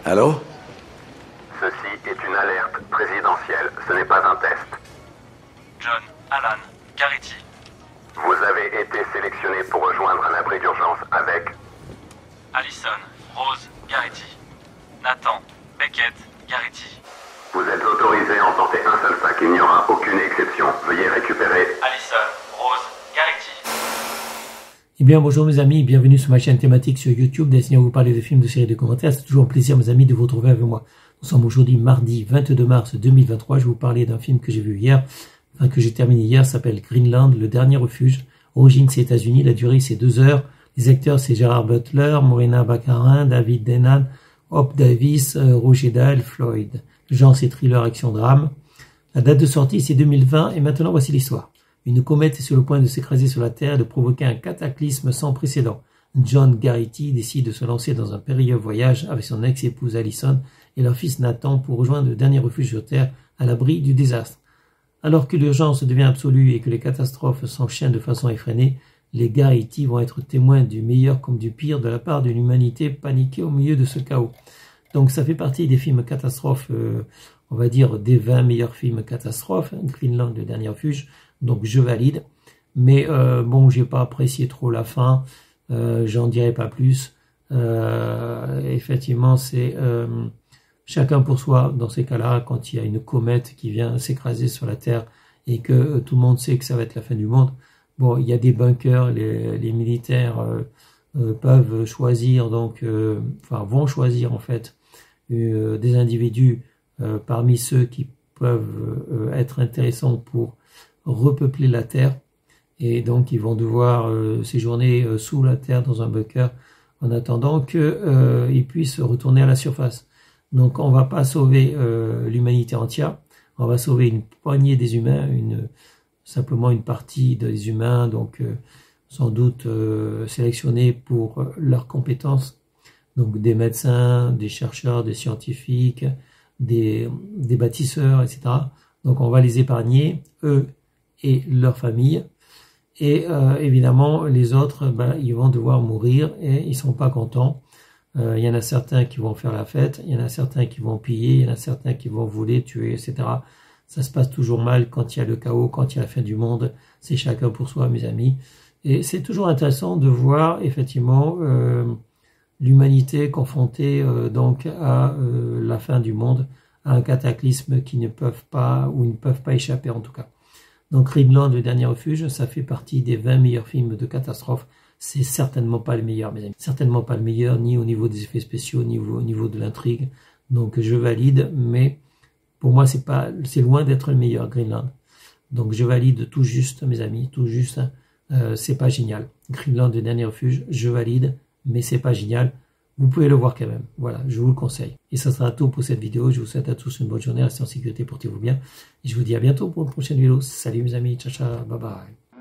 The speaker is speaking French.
Allô? Ceci est une alerte présidentielle, ce n'est pas un test. John, Alan, Garrity. Vous avez été sélectionné pour rejoindre un abri d'urgence avec Allison, Rose, Garrity. Nathan, Beckett, Garrity. Vous êtes autorisé à en porter un seul sac, il n'y aura aucune exception. Veuillez récupérer Allison, Rose, Garrity. Eh bien, bonjour mes amis, bienvenue sur ma chaîne thématique sur YouTube, destinée à vous parler de films, de séries, de commentaires. C'est toujours un plaisir, mes amis, de vous retrouver avec moi. Nous sommes aujourd'hui mardi 22 mars 2023. Je vais vous parler d'un film que j'ai vu hier, que j'ai terminé hier, s'appelle Greenland, le dernier refuge. Origine, c'est États-Unis, la durée, c'est 2 heures. Les acteurs, c'est Gérard Butler, Morena Baccarin, David Tennant, Hope Davis, Roger Dale, Floyd. Le genre, c'est thriller, action, drame. La date de sortie, c'est 2020, et maintenant, voici l'histoire. Une comète est sur le point de s'écraser sur la Terre et de provoquer un cataclysme sans précédent. John Garrity décide de se lancer dans un périlleux voyage avec son ex-épouse Allison et leur fils Nathan pour rejoindre le dernier refuge sur Terre à l'abri du désastre. Alors que l'urgence devient absolue et que les catastrophes s'enchaînent de façon effrénée, les Garrity vont être témoins du meilleur comme du pire de la part d'une humanité paniquée au milieu de ce chaos. Donc ça fait partie des films catastrophes, on va dire des 20 meilleurs films catastrophes, Greenland, le dernier refuge. Donc je valide, mais bon, j'ai pas apprécié trop la fin, j'en dirai pas plus. Effectivement, c'est chacun pour soi dans ces cas-là, quand il y a une comète qui vient s'écraser sur la Terre et que tout le monde sait que ça va être la fin du monde. Bon, il y a des bunkers, les militaires peuvent choisir, donc, vont choisir en fait des individus parmi ceux qui peuvent être intéressants pour repeupler la Terre, et donc ils vont devoir séjourner sous la Terre dans un bunker en attendant qu'ils puissent retourner à la surface. Donc on va pas sauver l'humanité entière, on va sauver une poignée des humains, simplement une partie des humains, donc sans doute sélectionnés pour leurs compétences, donc des médecins, des chercheurs, des scientifiques, des bâtisseurs, etc. Donc on va les épargner, eux et leur famille, et évidemment les autres, ils vont devoir mourir et ils sont pas contents. Il y en a certains qui vont faire la fête, il y en a certains qui vont piller, il y en a certains qui vont voler, tuer, etc. Ça se passe toujours mal quand il y a le chaos, quand il y a la fin du monde. C'est chacun pour soi, mes amis, et c'est toujours intéressant de voir effectivement l'humanité confrontée donc à la fin du monde, à un cataclysme qui ne peuvent pas, ou ne peuvent pas échapper en tout cas. Donc Greenland, le dernier refuge, ça fait partie des 20 meilleurs films de catastrophe. C'est certainement pas le meilleur, mes amis. Certainement pas le meilleur, ni au niveau des effets spéciaux, ni au niveau de l'intrigue. Donc je valide, mais pour moi, c'est loin d'être le meilleur, Greenland. Donc je valide tout juste, mes amis, tout juste. C'est pas génial. Greenland, le dernier refuge, je valide, mais c'est pas génial. Vous pouvez le voir quand même. Voilà, je vous le conseille. Et ça sera tout pour cette vidéo. Je vous souhaite à tous une bonne journée. Restez en sécurité, portez-vous bien. Et je vous dis à bientôt pour une prochaine vidéo. Salut mes amis, ciao, ciao, bye bye.